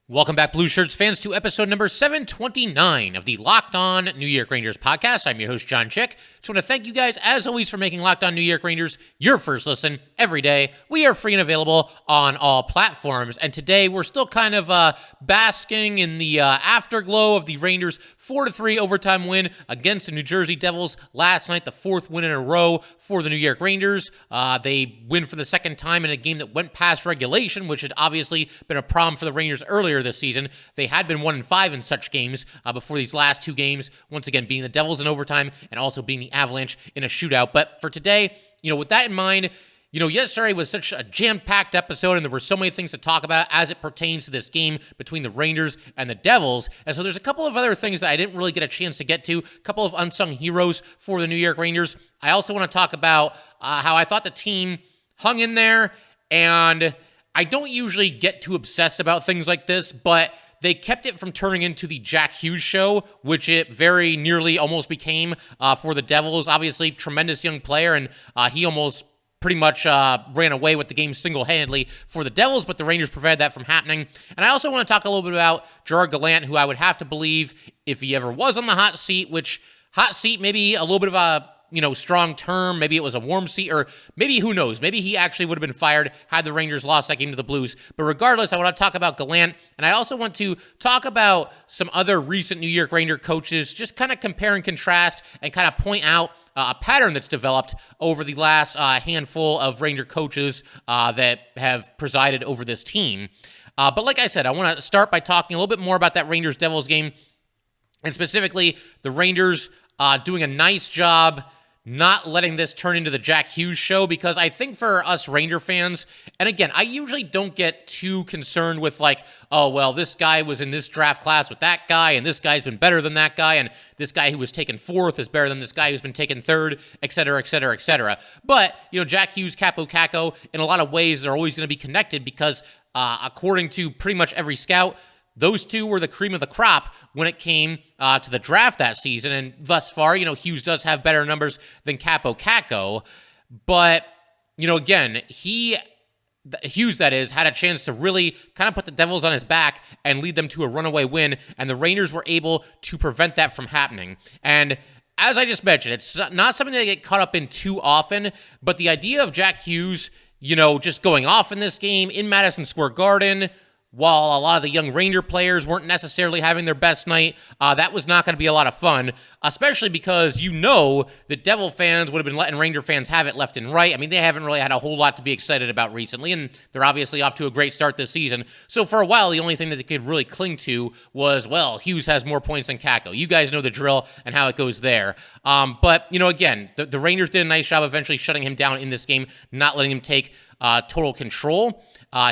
Welcome back, Blue Shirts fans, to episode number 729 of the Locked On New York Rangers podcast. I'm your host, John Chick. Just want to thank you guys, as always, for making Locked On New York Rangers your first listen every day. We are free and available on all platforms. And today, we're still kind of basking in the afterglow of the Rangers' 4-3 overtime win against the New Jersey Devils last night, the fourth win in a row for the New York Rangers. They win for the second time in a game that went past regulation, which had obviously been a problem for the Rangers earlier this season. They had been 1-5 in such games before these last two games, once again being the Devils in overtime and also being the Avalanche in a shootout. But for today, with that in mind, yesterday was such a jam-packed episode, and there were so many things to talk about as it pertains to this game between the Rangers and the Devils. And so there's a couple of other things that I didn't really get a chance to get to, a couple of unsung heroes for the New York Rangers. I also want to talk about how I thought the team hung in there, and I don't usually get too obsessed about things like this, but they kept it from turning into the Jack Hughes show, which it very nearly almost became for the Devils. Obviously, tremendous young player, and he almost pretty much ran away with the game single-handedly for the Devils, but the Rangers prevented that from happening. And I also want to talk a little bit about Gerard Gallant, who I would have to believe, if he ever was on the hot seat, which hot seat maybe a little bit of a strong term, maybe it was a warm seat, or maybe, who knows, maybe he actually would have been fired had the Rangers lost that game to the Blues. But regardless, I want to talk about Gallant, and I also want to talk about some other recent New York Ranger coaches, just kind of compare and contrast and kind of point out a pattern that's developed over the last handful of Ranger coaches that have presided over this team. But like I said, I want to start by talking a little bit more about that Rangers-Devils game, and specifically the Rangers doing a nice job not letting this turn into the Jack Hughes show, because I think for us Ranger fans, and again, I usually don't get too concerned with this guy was in this draft class with that guy, and this guy's been better than that guy, and this guy who was taken fourth is better than this guy who's been taken third, et cetera, et cetera, et cetera. But, Jack Hughes, Capo Caco, in a lot of ways, they're always going to be connected because according to pretty much every scout, those two were the cream of the crop when it came to the draft that season. And thus far, Hughes does have better numbers than Capo Caco. But, again, Hughes, that is, had a chance to really kind of put the Devils on his back and lead them to a runaway win. And the Rangers were able to prevent that from happening. And as I just mentioned, it's not something they get caught up in too often. But the idea of Jack Hughes, just going off in this game in Madison Square Garden, while a lot of the young Ranger players weren't necessarily having their best night, that was not going to be a lot of fun, especially because the Devil fans would have been letting Ranger fans have it left and right. I mean, they haven't really had a whole lot to be excited about recently, and they're obviously off to a great start this season. So for a while, the only thing that they could really cling to was, Hughes has more points than Caco. You guys know the drill and how it goes there. But, again, the Rangers did a nice job eventually shutting him down in this game, not letting him take total control.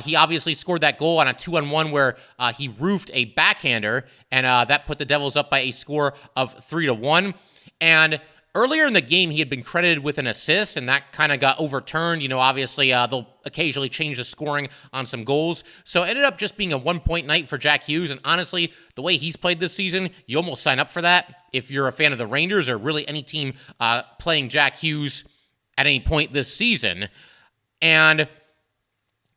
He obviously scored that goal on a 2-on-1 where he roofed a backhander, and that put the Devils up by a score of 3-1. And earlier in the game, he had been credited with an assist, and that kind of got overturned. Obviously, they'll occasionally change the scoring on some goals. So it ended up just being a 1-point night for Jack Hughes, and honestly, the way he's played this season, you almost sign up for that if you're a fan of the Rangers or really any team playing Jack Hughes at any point this season. And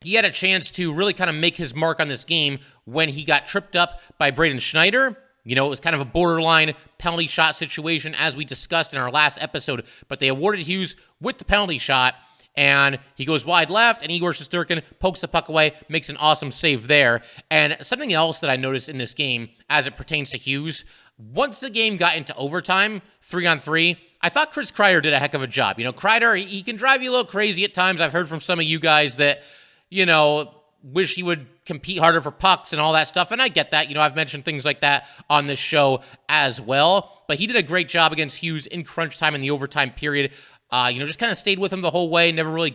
he had a chance to really kind of make his mark on this game when he got tripped up by Braden Schneider. It was kind of a borderline penalty shot situation, as we discussed in our last episode, but they awarded Hughes with the penalty shot, and he goes wide left, and Igor Shesterkin pokes the puck away, makes an awesome save there. And something else that I noticed in this game as it pertains to Hughes, once the game got into overtime, 3-on-3, I thought Chris Kreider did a heck of a job. Kreider, he can drive you a little crazy at times. I've heard from some of you guys that wish he would compete harder for pucks and all that stuff. And I get that. I've mentioned things like that on this show as well. But he did a great job against Hughes in crunch time in the overtime period. Just kind of stayed with him the whole way, never really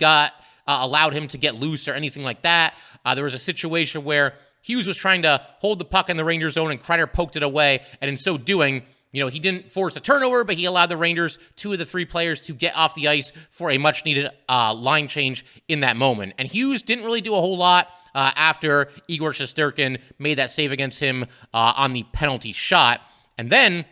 allowed him to get loose or anything like that. There was a situation where Hughes was trying to hold the puck in the Rangers zone and Kreider poked it away. And in so doing, he didn't force a turnover, but he allowed the Rangers, two of the three players, to get off the ice for a much-needed line change in that moment. And Hughes didn't really do a whole lot after Igor Shesterkin made that save against him on the penalty shot. And then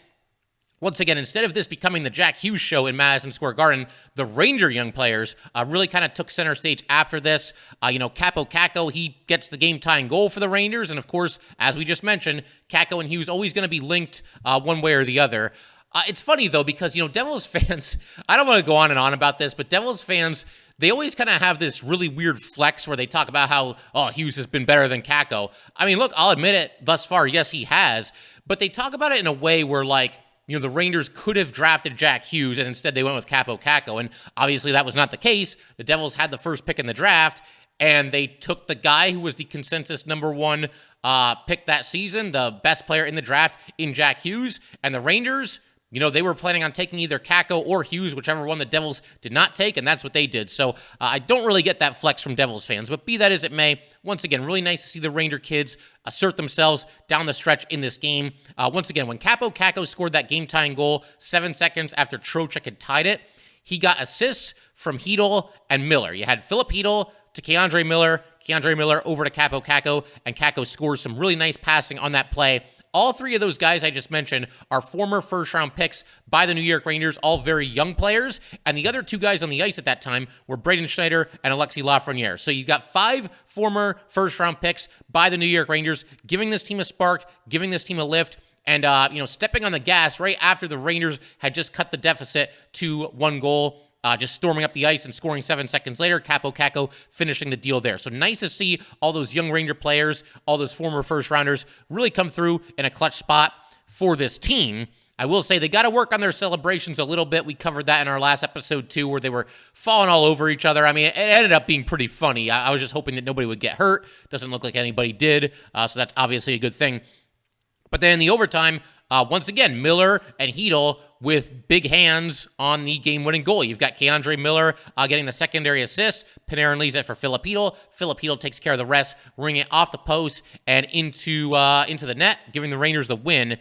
once again, instead of this becoming the Jack Hughes show in Madison Square Garden, the Ranger young players really kind of took center stage after this. Capo Caco, he gets the game-tying goal for the Rangers. And, of course, as we just mentioned, Caco and Hughes always going to be linked one way or the other. It's funny, though, because, Devils fans, I don't want to go on and on about this, but Devils fans, they always kind of have this really weird flex where they talk about how, Hughes has been better than Caco. I mean, look, I'll admit it, thus far, yes, he has. But they talk about it in a way where, the Rangers could have drafted Jack Hughes, and instead they went with Capo Caco. And obviously that was not the case. The Devils had the first pick in the draft, and they took the guy who was the consensus number one pick that season, the best player in the draft in Jack Hughes. And the Rangers, they were planning on taking either Caco or Hughes, whichever one the Devils did not take, and that's what they did. So I don't really get that flex from Devils fans, but be that as it may, once again, really nice to see the Ranger kids assert themselves down the stretch in this game. Once again, when Capo Caco scored that game-tying goal 7 seconds after Trocheck had tied it, he got assists from Hedl and Miller. You had Philip Hedl to Keandre Miller over to Capo Caco, and Caco scores some really nice passing on that play. All three of those guys I just mentioned are former first-round picks by the New York Rangers, all very young players, and the other two guys on the ice at that time were Braden Schneider and Alexis Lafreniere. So you got 5 former first-round picks by the New York Rangers, giving this team a spark, giving this team a lift, and stepping on the gas right after the Rangers had just cut the deficit to 1 goal. Just storming up the ice and scoring 7 seconds later, Capo Caco finishing the deal there. So nice to see all those young Ranger players, all those former first-rounders really come through in a clutch spot for this team. I will say they got to work on their celebrations a little bit. We covered that in our last episode, too, where they were falling all over each other. I mean, it ended up being pretty funny. I was just hoping that nobody would get hurt. Doesn't look like anybody did, so that's obviously a good thing. But then in the overtime, once again, Miller and Hedl with big hands on the game-winning goal. You've got Keandre Miller getting the secondary assist. Panarin leaves it for Philip Hedl. Philip Hedl takes care of the rest, ringing it off the post and into the net, giving the Rangers the win.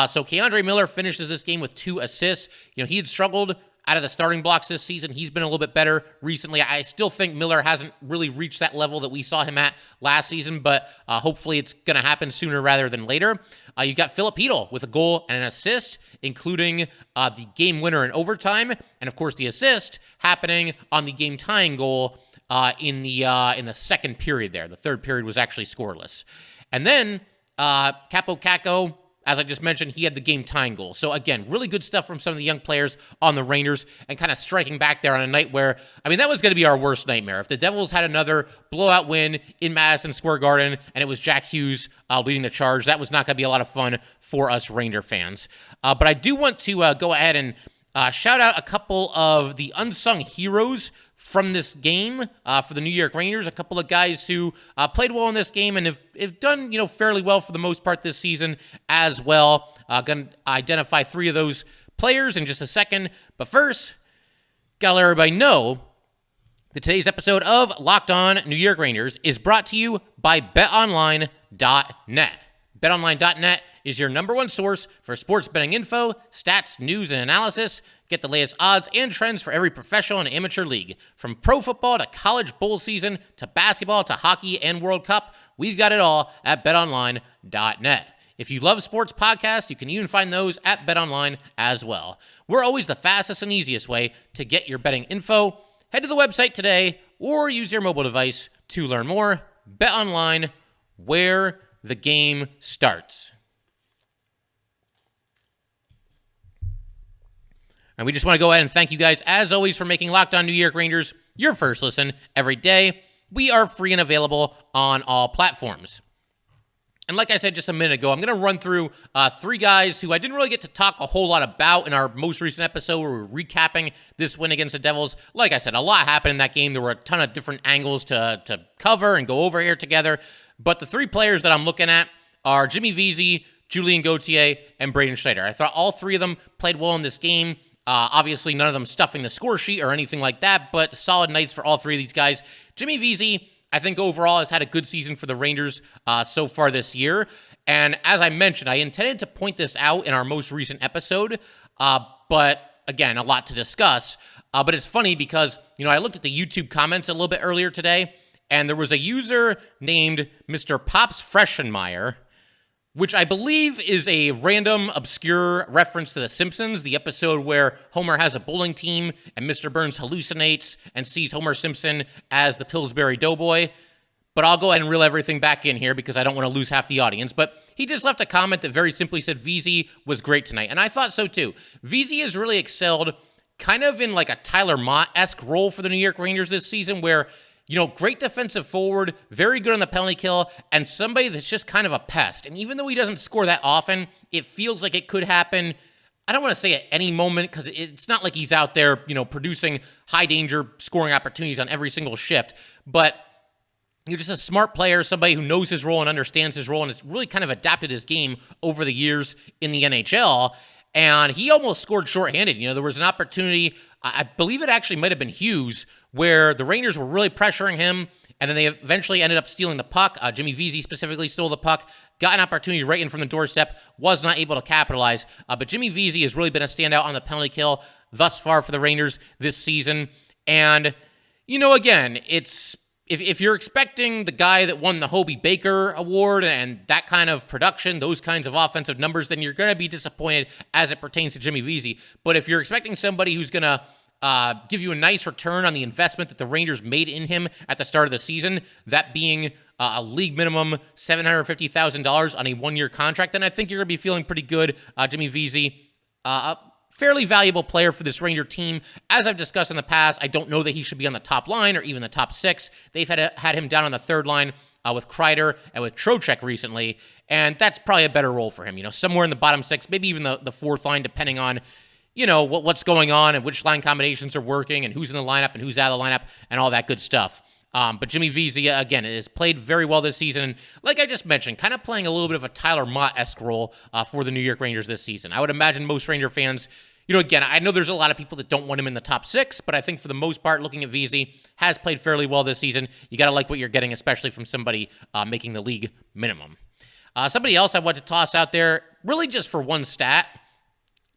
So Keandre Miller finishes this game with 2 assists. He had struggled out of the starting blocks this season. He's been a little bit better recently. I still think Miller hasn't really reached that level that we saw him at last season, but hopefully it's going to happen sooner rather than later. You got Philip Hedl with a goal and an assist, including the game winner in overtime, and of course the assist happening on the game-tying goal in the second period there. The third period was actually scoreless. And then Capo Caco, as I just mentioned, he had the game-tying goal. So, again, really good stuff from some of the young players on the Rangers and kind of striking back there on a night where, that was going to be our worst nightmare. If the Devils had another blowout win in Madison Square Garden and it was Jack Hughes leading the charge, that was not going to be a lot of fun for us Ranger fans. But I do want to go ahead and shout out a couple of the unsung heroes from this game for the New York Rangers. A couple of guys who played well in this game and have done, fairly well for the most part this season as well. Going to identify 3 of those players in just a second. But first, got to let everybody know that today's episode of Locked On New York Rangers is brought to you by BetOnline.net. BetOnline.net is your number one source for sports betting info, stats, news, and analysis. Get the latest odds and trends for every professional and amateur league. From pro football to college bowl season to basketball to hockey and World Cup, we've got it all at BetOnline.net. If you love sports podcasts, you can even find those at BetOnline as well. We're always the fastest and easiest way to get your betting info. Head to the website today or use your mobile device to learn more. BetOnline, where the game starts. And we just want to go ahead and thank you guys, as always, for making Locked On New York Rangers your first listen every day. We are free and available on all platforms. And like I said just a minute ago, I'm going to run through 3 guys who I didn't really get to talk a whole lot about in our most recent episode where we're recapping this win against the Devils. Like I said, a lot happened in that game. There were a ton of different angles to cover and go over here together. But the 3 players that I'm looking at are Jimmy Vesey, Julien Gauthier, and Braden Schneider. I thought all 3 of them played well in this game. Obviously, none of them stuffing the score sheet or anything like that, but solid nights for all 3 of these guys. Jimmy Vesey, I think overall has had a good season for the Rangers so far this year. And as I mentioned, I intended to point this out in our most recent episode, but again, a lot to discuss. But it's funny because, I looked at the YouTube comments a little bit earlier today, and there was a user named Mr. Pops Freshenmeyer which I believe is a random, obscure reference to The Simpsons, the episode where Homer has a bowling team and Mr. Burns hallucinates and sees Homer Simpson as the Pillsbury Doughboy. But I'll go ahead and reel everything back in here because I don't want to lose half the audience. But he just left a comment that very simply said Vesey was great tonight. And I thought so too. Vesey has really excelled kind of in like a Tyler Mott-esque role for the New York Rangers this season where, great defensive forward, very good on the penalty kill, and somebody that's just kind of a pest. And even though he doesn't score that often, it feels like it could happen. I don't want to say at any moment because it's not like he's out there, producing high danger scoring opportunities on every single shift. But you're just a smart player, somebody who knows his role and understands his role and has really kind of adapted his game over the years in the NHL. And he almost scored shorthanded. There was an opportunity, I believe it actually might have been Hughes, where the Rangers were really pressuring him, and then they eventually ended up stealing the puck. Jimmy Vesey specifically stole the puck, got an opportunity right in from the doorstep, was not able to capitalize. But Jimmy Vesey has really been a standout on the penalty kill thus far for the Rangers this season. And, again, it's... If you're expecting the guy that won the Hobey Baker Award and that kind of production, those kinds of offensive numbers, then you're going to be disappointed as it pertains to Jimmy Vesey. But if you're expecting somebody who's going to give you a nice return on the investment that the Rangers made in him at the start of the season, that being a league minimum $750,000 on a one-year contract, then I think you're going to be feeling pretty good. Jimmy Vesey, fairly valuable player for this Ranger team. As I've discussed in the past, I don't know that he should be on the top line or even the top six. They've had him down on the third line with Kreider and with Trocheck recently, and that's probably a better role for him. Somewhere in the bottom six, maybe even the fourth line, depending on what's going on and which line combinations are working and who's in the lineup and who's out of the lineup and all that good stuff. But Jimmy Vesey, again, has played very well this season. And like I just mentioned, kind of playing a little bit of a Tyler Mott-esque role for the New York Rangers this season. I would imagine most Ranger fans, again, I know there's a lot of people that don't want him in the top six, but I think for the most part, looking at Vesey, has played fairly well this season. You got to like what you're getting, especially from somebody making the league minimum. Somebody else I want to toss out there, really just for one stat,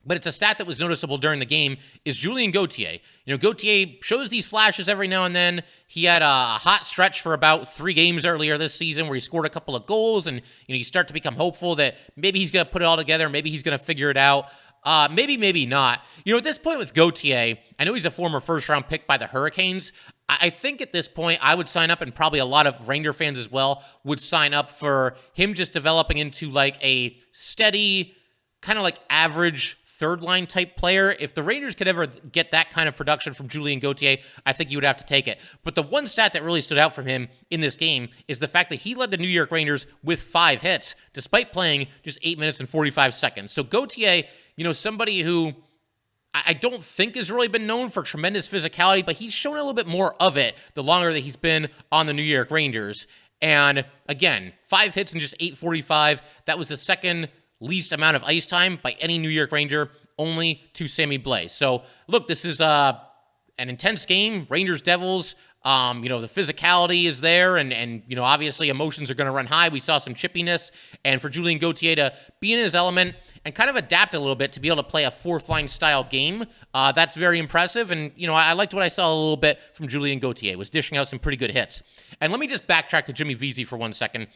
but it's a stat that was noticeable during the game, is Julien Gauthier. Gauthier shows these flashes every now and then. He had a hot stretch for about 3 games earlier this season where he scored a couple of goals, and you start to become hopeful that maybe he's going to put it all together, maybe he's going to figure it out. Maybe not. At this point with Gauthier, I know he's a former first-round pick by the Hurricanes. I think at this point, I would sign up, and probably a lot of Ranger fans as well would sign up for him just developing into like a steady, kind of like average third-line type player. If the Rangers could ever get that kind of production from Julien Gauthier, I think you would have to take it. But the one stat that really stood out from him in this game is the fact that he led the New York Rangers with 5 hits, despite playing just 8 minutes and 45 seconds. So Gauthier, somebody who I don't think has really been known for tremendous physicality, but he's shown a little bit more of it the longer that he's been on the New York Rangers. And again, 5 hits in just 8:45. That was the second least amount of ice time by any New York Ranger, only to Sammy Blais. So look, this is an intense game. Rangers Devils. The physicality is there, and obviously emotions are going to run high. We saw some chippiness, and for Julien Gauthier to be in his element and kind of adapt a little bit to be able to play a fourth-line style game, that's very impressive. And, I liked what I saw a little bit from Julien Gauthier. Was dishing out some pretty good hits. And let me just backtrack to Jimmy Vesey for 1 second.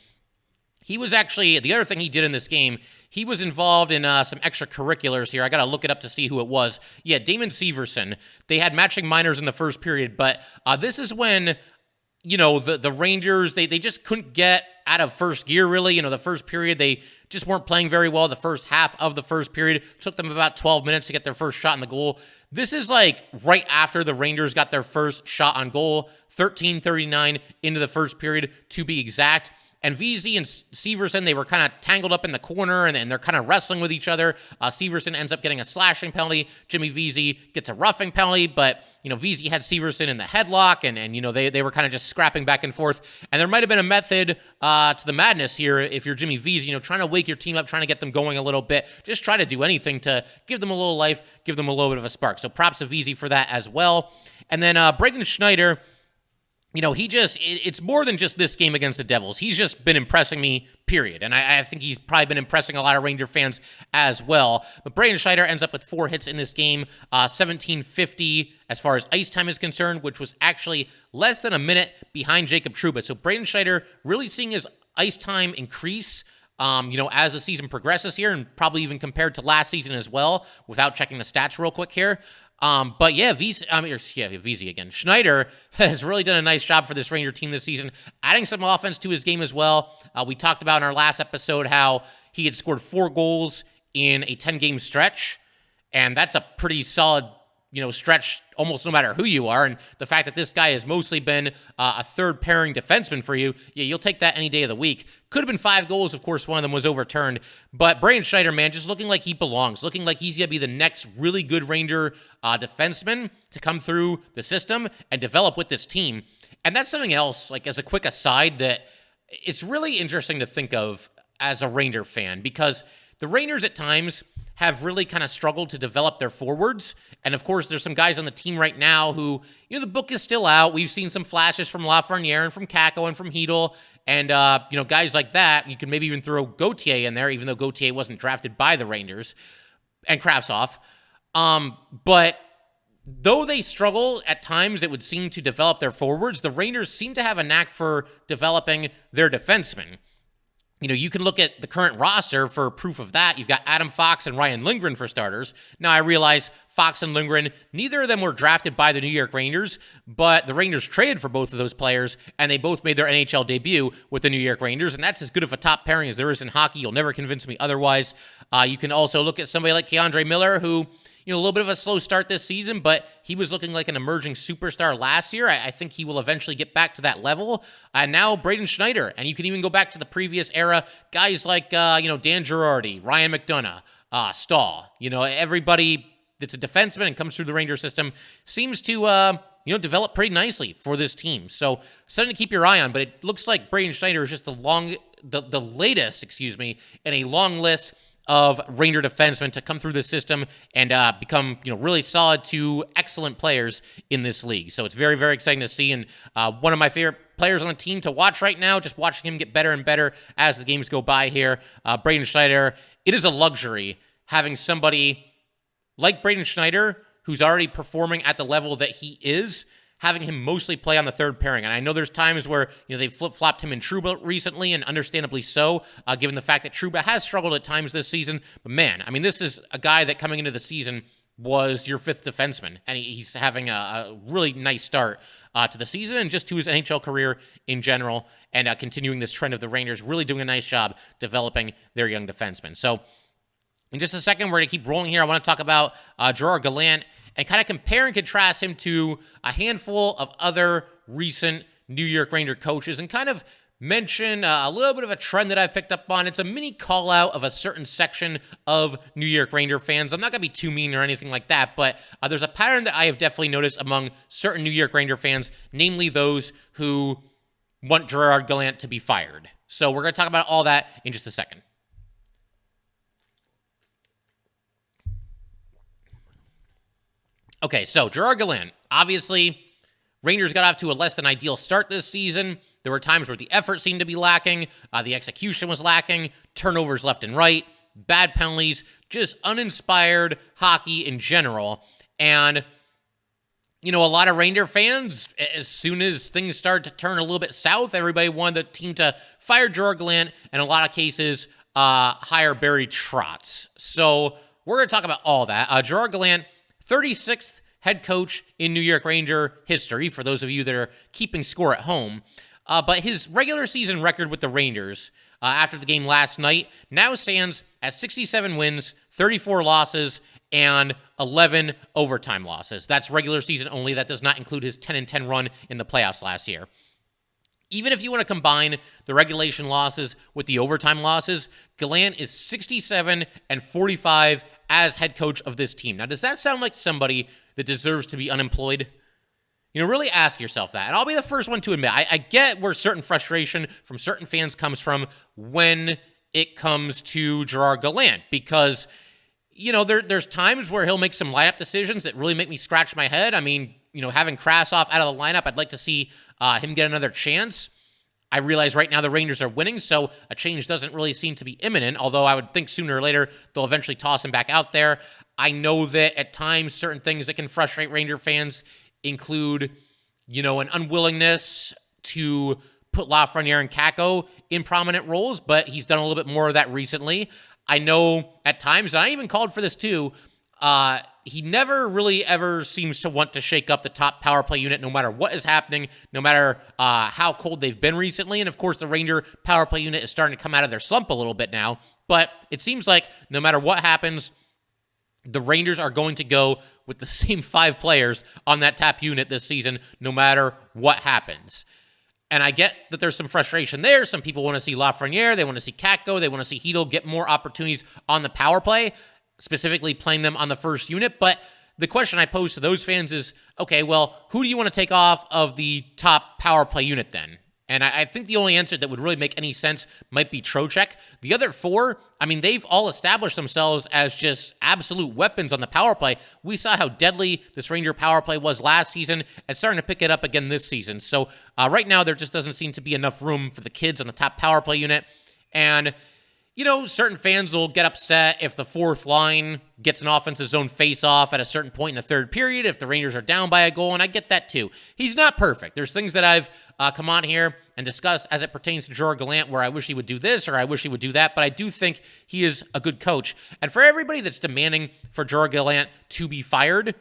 He was actually, the other thing he did in this game, he was involved in some extracurriculars here. I got to look it up to see who it was. Yeah, Damon Severson. They had matching minors in the first period, but this is when, the Rangers, they just couldn't get out of first gear, really. The first period, they just weren't playing very well. The first half of the first period took them about 12 minutes to get their first shot in the goal. This is like right after the Rangers got their first shot on goal, 13:39 into the first period, to be exact. And Vesey and Severson, they were kind of tangled up in the corner, and they're kind of wrestling with each other. Severson ends up getting a slashing penalty. Jimmy Vesey gets a roughing penalty, but, Vesey had Severson in the headlock, and they were kind of just scrapping back and forth. And there might have been a method to the madness here if you're Jimmy Vesey, trying to wake your team up, trying to get them going a little bit. Just try to do anything to give them a little life, give them a little bit of a spark. So props to Vesey for that as well. And then Braden Schneider, it's more than just this game against the Devils. He's just been impressing me, period. And I think he's probably been impressing a lot of Ranger fans as well. But Braden Schneider ends up with 4 hits in this game, 17:50 as far as ice time is concerned, which was actually less than a minute behind Jacob Trouba. So Braden Schneider really seeing his ice time increase as the season progresses here, and probably even compared to last season as well, without checking the stats real quick here. But yeah, Vesey again. Schneider has really done a nice job for this Ranger team this season, adding some offense to his game as well. We talked about in our last episode how he had scored 4 goals in a 10-game stretch, and that's a pretty solid stretch almost no matter who you are. And the fact that this guy has mostly been a third pairing defenseman for you, you'll take that any day of the week. Could have been 5 goals. Of course, one of them was overturned. But Braden Schneider, man, just looking like he belongs, looking like he's going to be the next really good Ranger defenseman to come through the system and develop with this team. And that's something else, like as a quick aside, that it's really interesting to think of as a Ranger fan, because the Rangers at times have really kind of struggled to develop their forwards. And of course, there's some guys on the team right now who, the book is still out. We've seen some flashes from Lafreniere and from Kako and from Hedl. And, guys like that. You can maybe even throw Gauthier in there, even though Gauthier wasn't drafted by the Rangers, and Kravtsov. But though they struggle at times, it would seem, to develop their forwards, the Rangers seem to have a knack for developing their defensemen. You can look at the current roster for proof of that. You've got Adam Fox and Ryan Lindgren for starters. Now, I realize Fox and Lindgren, neither of them were drafted by the New York Rangers, but the Rangers traded for both of those players, and they both made their NHL debut with the New York Rangers, and that's as good of a top pairing as there is in hockey. You'll never convince me otherwise. You can also look at somebody like Keandre Miller, who, a little bit of a slow start this season, but he was looking like an emerging superstar last year. I think he will eventually get back to that level. And now Braden Schneider, and you can even go back to the previous era, guys like, Dan Girardi, Ryan McDonough, Stahl. Everybody that's a defenseman and comes through the Ranger system seems to, develop pretty nicely for this team. So something to keep your eye on, but it looks like Braden Schneider is just the latest, in a long list of Ranger defensemen to come through the system and become, really solid to excellent players in this league. So it's very, very exciting to see, and one of my favorite players on the team to watch right now, just watching him get better and better as the games go by here. Braden Schneider, it is a luxury having somebody like Braden Schneider, who's already performing at the level that he is, having him mostly play on the third pairing. And I know there's times where, they've flip-flopped him and Trouba recently, and understandably so, given the fact that Trouba has struggled at times this season. But man, this is a guy that coming into the season was your 5th defenseman, and he's having a really nice start to the season and just to his NHL career in general, and continuing this trend of the Rangers really doing a nice job developing their young defensemen. So in just a second, we're going to keep rolling here. I want to talk about Gerard Gallant and kind of compare and contrast him to a handful of other recent New York Ranger coaches, and kind of mention a little bit of a trend that I've picked up on. It's a mini call out of a certain section of New York Ranger fans. I'm not going to be too mean or anything like that, but there's a pattern that I have definitely noticed among certain New York Ranger fans, namely those who want Gerard Gallant to be fired. So we're going to talk about all that in just a second. Okay, so Gerard Gallant, obviously, Rangers got off to a less than ideal start this season. There were times where the effort seemed to be lacking, the execution was lacking, turnovers left and right, bad penalties, just uninspired hockey in general. And, a lot of Ranger fans, as soon as things started to turn a little bit south, everybody wanted the team to fire Gerard Gallant, and in a lot of cases, hire Barry Trotz. So we're going to talk about all that. Gerard Gallant, 36th head coach in New York Ranger history, for those of you that are keeping score at home. But his regular season record with the Rangers after the game last night now stands at 67 wins, 34 losses, and 11 overtime losses. That's regular season only. That does not include his 10-10 run in the playoffs last year. Even if you want to combine the regulation losses with the overtime losses, Gallant is 67-45 as head coach of this team. Now, does that sound like somebody that deserves to be unemployed? Really ask yourself that. And I'll be the first one to admit, I get where certain frustration from certain fans comes from when it comes to Gerard Gallant, because, there's times where he'll make some lineup decisions that really make me scratch my head. Having Kravtsov out of the lineup, I'd like to see him get another chance. I realize right now the Rangers are winning, so a change doesn't really seem to be imminent, although I would think sooner or later they'll eventually toss him back out there. I know that at times certain things that can frustrate Ranger fans include, an unwillingness to put Lafreniere and Kakko in prominent roles, but he's done a little bit more of that recently. I know at times, and I even called for this too, he never really ever seems to want to shake up the top power play unit no matter what is happening, no matter how cold they've been recently. And of course, the Ranger power play unit is starting to come out of their slump a little bit now. But it seems like no matter what happens, the Rangers are going to go with the same 5 players on that top unit this season, no matter what happens. And I get that there's some frustration there. Some people want to see Lafreniere, they want to see Kakko, they want to see Hedl get more opportunities on the power play, specifically playing them on the first unit. But the question I pose to those fans is, okay, well, who do you want to take off of the top power play unit then? And I think the only answer that would really make any sense might be Trocheck. The other 4, I mean, they've all established themselves as just absolute weapons on the power play. We saw how deadly this Ranger power play was last season and starting to pick it up again this season. So right now, there just doesn't seem to be enough room for the kids on the top power play unit. And you know, certain fans will get upset if the 4th line gets an offensive zone face-off at a certain point in the 3rd period, if the Rangers are down by a goal, and I get that too. He's not perfect. There's things that I've come on here and discussed as it pertains to Gerard Gallant where I wish he would do this or I wish he would do that, but I do think he is a good coach. And for everybody that's demanding for Gerard Gallant to be fired,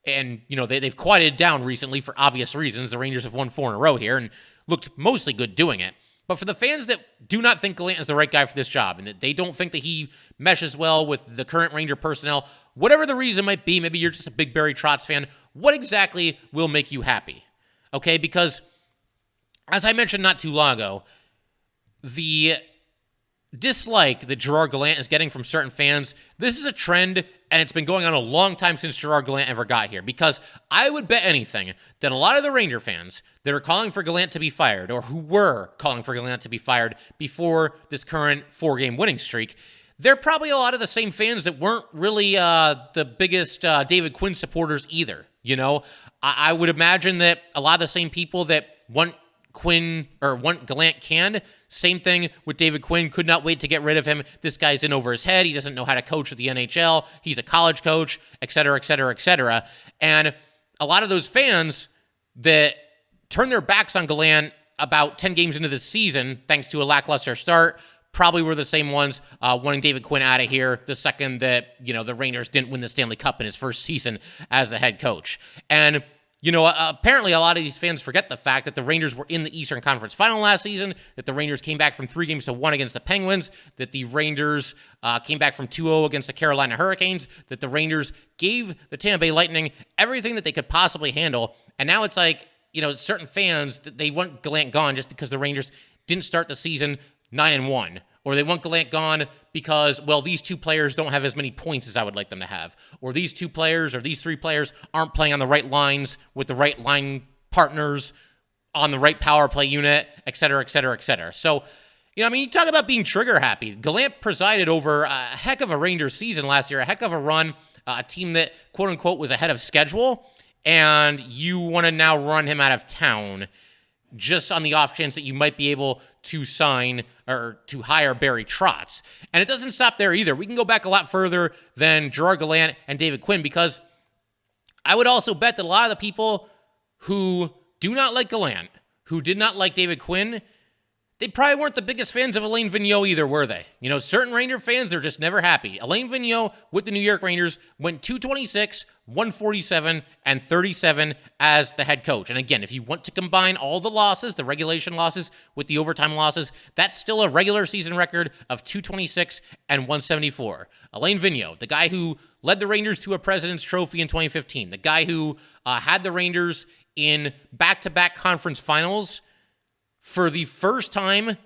and, you know, they've quieted down recently for obvious reasons. The Rangers have won 4 in a row here and looked mostly good doing it. But for the fans that do not think Gallant is the right guy for this job and that they don't think that he meshes well with the current Ranger personnel, whatever the reason might be, maybe you're just a big Barry Trotz fan, what exactly will make you happy? Okay, because as I mentioned not too long ago, the dislike that Gerard Gallant is getting from certain fans, this is a trend, and it's been going on a long time since Gerard Gallant ever got here, because I would bet anything that a lot of the Ranger fans that are calling for Gallant to be fired, or who were calling for Gallant to be fired before this current 4-game winning streak, they're probably a lot of the same fans that weren't really the biggest David Quinn supporters either. You know, I would imagine that a lot of the same people that want Gallant canned. Same thing with David Quinn. Could not wait to get rid of him. This guy's in over his head. He doesn't know how to coach at the NHL. He's a college coach, et cetera, et cetera, et cetera. And a lot of those fans that turn their backs on Gallant about 10 games into the season, thanks to a lackluster start, probably were the same ones wanting David Quinn out of here the second that, you know, the Rangers didn't win the Stanley Cup in his first season as the head coach. And you know, apparently a lot of these fans forget the fact that the Rangers were in the Eastern Conference Final last season, that the Rangers came back from 3-1 against the Penguins, that the Rangers came back from 2-0 against the Carolina Hurricanes, that the Rangers gave the Tampa Bay Lightning everything that they could possibly handle. And now it's like, you know, certain fans, they want Gallant gone just because the Rangers didn't start the season 9-1. Or they want Gallant gone because, well, these 2 players don't have as many points as I would like them to have. Or these 2 players or these 3 players aren't playing on the right lines with the right line partners on the right power play unit, et cetera, et cetera, et cetera. So, you know, I mean, you talk about being trigger happy. Gallant presided over a heck of a Rangers season last year, a heck of a run, a team that, quote unquote, was ahead of schedule, and you want to now run him out of town just on the off chance that you might be able to sign or to hire Barry Trotz. And it doesn't stop there either. We can go back a lot further than Gerard Gallant and David Quinn, because I would also bet that a lot of the people who do not like Gallant, who did not like David Quinn, they probably weren't the biggest fans of Alain Vigneault either, were they? You know, certain Ranger fans, they're just never happy. Alain Vigneault with the New York Rangers went 226, 147, and 37 as the head coach. And again, if you want to combine all the losses, the regulation losses with the overtime losses, that's still a regular season record of 226 and 174. Alain Vigneault, the guy who led the Rangers to a President's Trophy in 2015, the guy who had the Rangers in back-to-back conference finals for the first time,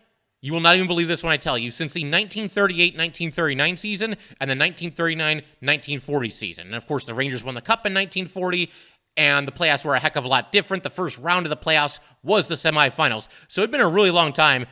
you will not even believe this when I tell you, since the 1938-1939 season and the 1939-1940 season. And of course, the Rangers won the Cup in 1940, and the playoffs were a heck of a lot different. The first round of the playoffs was the semifinals. So it had been a really long time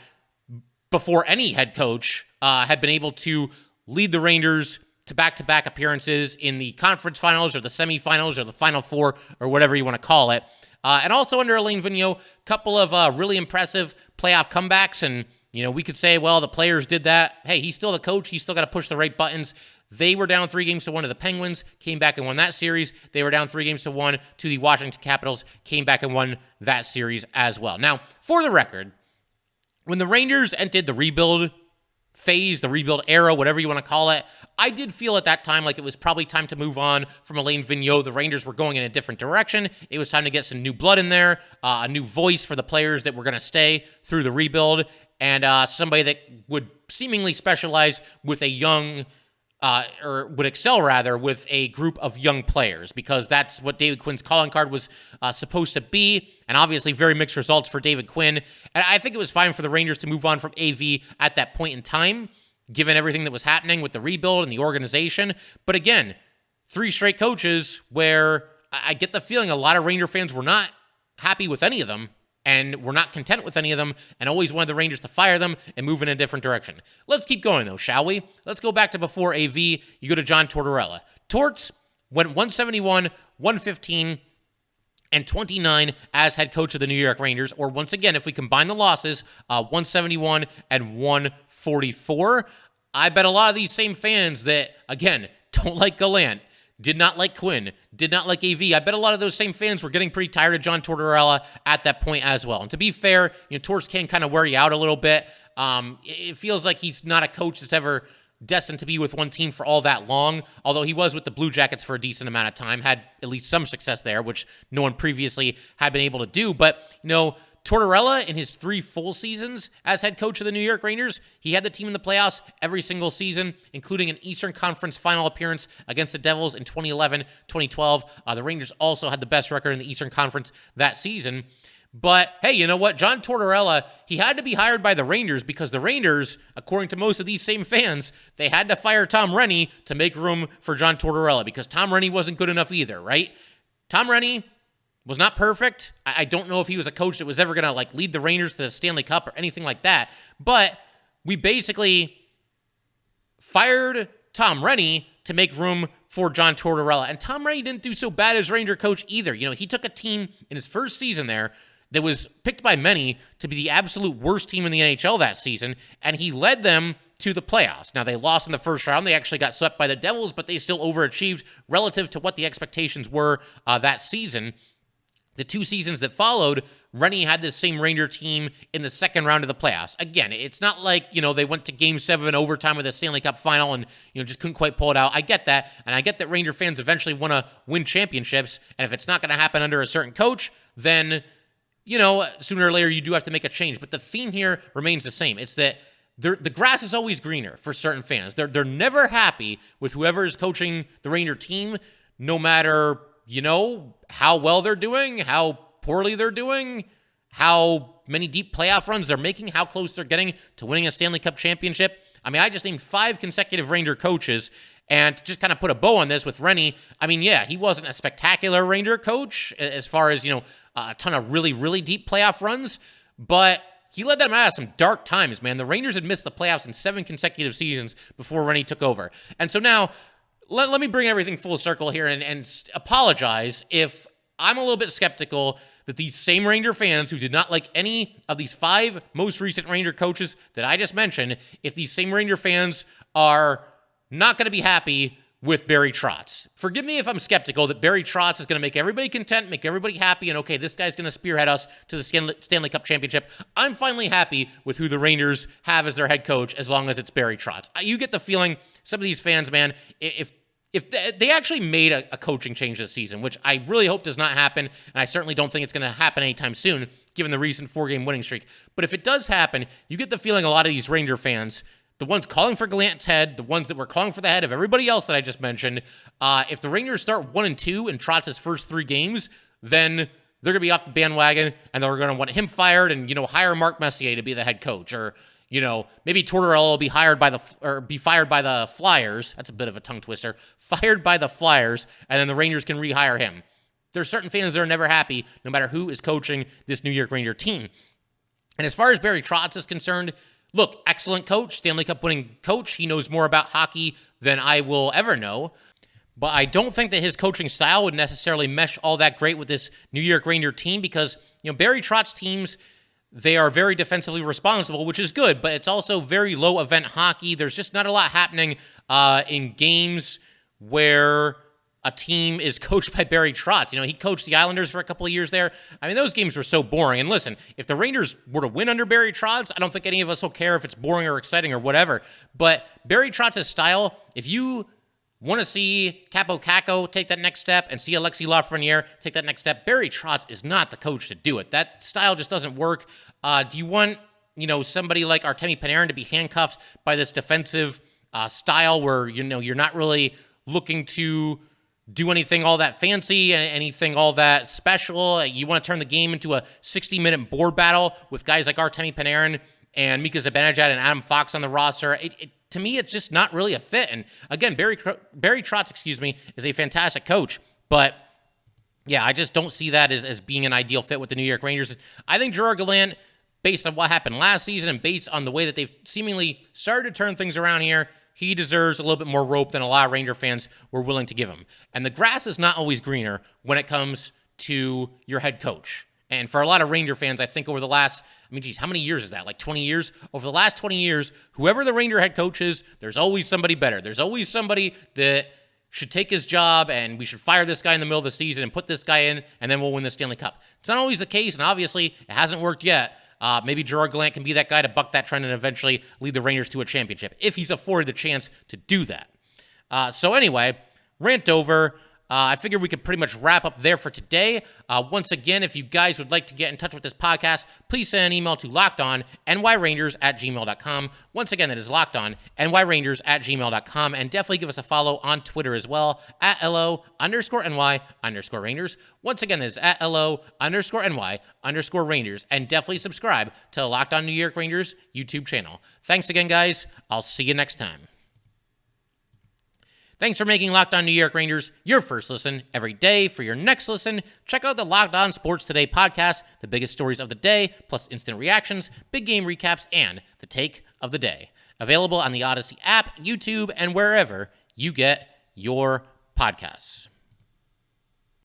before any head coach had been able to lead the Rangers to back-to-back appearances in the conference finals or the semifinals or the Final Four or whatever you want to call it. And also under Alain Vigneault, a couple of really impressive playoff comebacks. And, you know, we could say, well, the players did that. Hey, he's still the coach. He's still got to push the right buttons. They were down 3-1 to the Penguins, came back and won that series. They were down 3-1 to the Washington Capitals, came back and won that series as well. Now, for the record, when the Rangers entered the rebuild phase, the rebuild era, whatever you want to call it, I did feel at that time like it was probably time to move on from Alain Vigneault. The Rangers were going in a different direction. It was time to get some new blood in there, a new voice for the players that were going to stay through the rebuild, and somebody that would seemingly specialize with a young, or would excel rather, with a group of young players, because that's what David Quinn's calling card was supposed to be, and obviously very mixed results for David Quinn. And I think it was fine for the Rangers to move on from AV at that point in time, given everything that was happening with the rebuild and the organization. But again, 3 straight coaches where I get the feeling a lot of Ranger fans were not happy with any of them, and were not content with any of them, and always wanted the Rangers to fire them and move in a different direction. Let's keep going, though, shall we? Let's go back to before AV. You go to John Tortorella. Torts went 171, 115, and 29 as head coach of the New York Rangers, or once again, if we combine the losses, 171 and 144. I bet a lot of these same fans that, again, don't like Gallant, did not like Quinn, did not like AV. I bet a lot of those same fans were getting pretty tired of John Tortorella at that point as well. And to be fair, Torts can kind of wear you out a little bit. It feels like he's not a coach that's ever destined to be with one team for all that long, although he was with the Blue Jackets for a decent amount of time, had at least some success there, which no one previously had been able to do. But, Tortorella, in his 3 full seasons as head coach of the New York Rangers, he had the team in the playoffs every single season, including an Eastern Conference final appearance against the Devils in 2011, 2012. The Rangers also had the best record in the Eastern Conference that season. But, hey, you know what? John Tortorella, he had to be hired by the Rangers because the Rangers, according to most of these same fans, they had to fire Tom Renney to make room for John Tortorella because Tom Renney wasn't good enough either, right? Tom Renney was not perfect. I don't know if he was a coach that was ever going to lead the Rangers to the Stanley Cup or anything like that. But we basically fired Tom Renney to make room for John Tortorella. And Tom Renney didn't do so bad as Ranger coach either. He took a team in his first season there that was picked by many to be the absolute worst team in the NHL that season, and he led them to the playoffs. Now, they lost in the first round. They actually got swept by the Devils, but they still overachieved relative to what the expectations were that season. The 2 seasons that followed, Renney had this same Ranger team in the second round of the playoffs. Again, it's not like, they went to Game 7 in overtime with the Stanley Cup final and, just couldn't quite pull it out. I get that, and I get that Ranger fans eventually want to win championships, and if it's not going to happen under a certain coach, then, sooner or later you do have to make a change. But the theme here remains the same. It's that the grass is always greener for certain fans. They're never happy with whoever is coaching the Ranger team, no matter how well they're doing, how poorly they're doing, how many deep playoff runs they're making, how close they're getting to winning a Stanley Cup championship. I just named 5 consecutive Ranger coaches, and to just kind of put a bow on this with Renney, he wasn't a spectacular Ranger coach as far as, a ton of really, really deep playoff runs, but he led them out of some dark times, man. The Rangers had missed the playoffs in 7 consecutive seasons before Renney took over. And so now, let me bring everything full circle here and apologize if I'm a little bit skeptical that these same Ranger fans who did not like any of these 5 most recent Ranger coaches that I just mentioned, if these same Ranger fans are not going to be happy with Barry Trotz. Forgive me if I'm skeptical that Barry Trotz is going to make everybody content, make everybody happy, and okay, this guy's going to spearhead us to the Stanley Cup championship. I'm finally happy with who the Rangers have as their head coach as long as it's Barry Trotz. You get the feeling some of these fans, man, if they actually made a coaching change this season, which I really hope does not happen, and I certainly don't think it's going to happen anytime soon, given the recent 4-game winning streak. But if it does happen, you get the feeling a lot of these Ranger fans, the ones calling for Gallant's head, the ones that were calling for the head of everybody else that I just mentioned, if the Rangers start 1-2 in Trotz's first 3 games, then they're going to be off the bandwagon, and they're going to want him fired and, hire Mark Messier to be the head coach, or maybe Tortorella will be fired by the Flyers. That's a bit of a tongue twister. Fired by the Flyers, and then the Rangers can rehire him. There's certain fans that are never happy, no matter who is coaching this New York Ranger team. And as far as Barry Trotz is concerned, look, excellent coach, Stanley Cup winning coach. He knows more about hockey than I will ever know. But I don't think that his coaching style would necessarily mesh all that great with this New York Ranger team because, Barry Trotz teams, they are very defensively responsible, which is good, but it's also very low event hockey. There's just not a lot happening in games where a team is coached by Barry Trotz. He coached the Islanders for a couple of years there. I mean, those games were so boring. And listen, if the Rangers were to win under Barry Trotz, I don't think any of us will care if it's boring or exciting or whatever. But Barry Trotz's style, if you want to see Capo Caco take that next step and see Alexis Lafreniere take that next step, Barry Trotz is not the coach to do it. That style just doesn't work. Do you want, somebody like Artemi Panarin to be handcuffed by this defensive style where, you're not really looking to do anything all that fancy, anything all that special? You want to turn the game into a 60-minute board battle with guys like Artemi Panarin and Mika Zibanejad and Adam Fox on the roster? To me, it's just not really a fit. And again, Barry Trotz, is a fantastic coach. But yeah, I just don't see that as being an ideal fit with the New York Rangers. I think Gerard Gallant, based on what happened last season and based on the way that they've seemingly started to turn things around here, he deserves a little bit more rope than a lot of Ranger fans were willing to give him. And the grass is not always greener when it comes to your head coach. And for a lot of Ranger fans, I think over the last, how many years is that? Like 20 years? Over the last 20 years, whoever the Ranger head coach is, there's always somebody better. There's always somebody that should take his job, and we should fire this guy in the middle of the season and put this guy in, and then we'll win the Stanley Cup. It's not always the case, and obviously it hasn't worked yet. Maybe Gerard Gallant can be that guy to buck that trend and eventually lead the Rangers to a championship, if he's afforded the chance to do that. So anyway, rant over. I figured we could pretty much wrap up there for today. Once again, if you guys would like to get in touch with this podcast, please send an email to lockedonnyrangers@gmail.com. Once again, that is lockedonnyrangers@gmail.com. And definitely give us a follow on Twitter as well, @LO_NY_Rangers. Once again, that is @LO_NY_Rangers. And definitely subscribe to the Locked On New York Rangers YouTube channel. Thanks again, guys. I'll see you next time. Thanks for making Locked On New York Rangers your first listen every day. For your next listen, check out the Locked On Sports Today podcast, the biggest stories of the day, plus instant reactions, big game recaps, and the take of the day. Available on the Odyssey app, YouTube, and wherever you get your podcasts.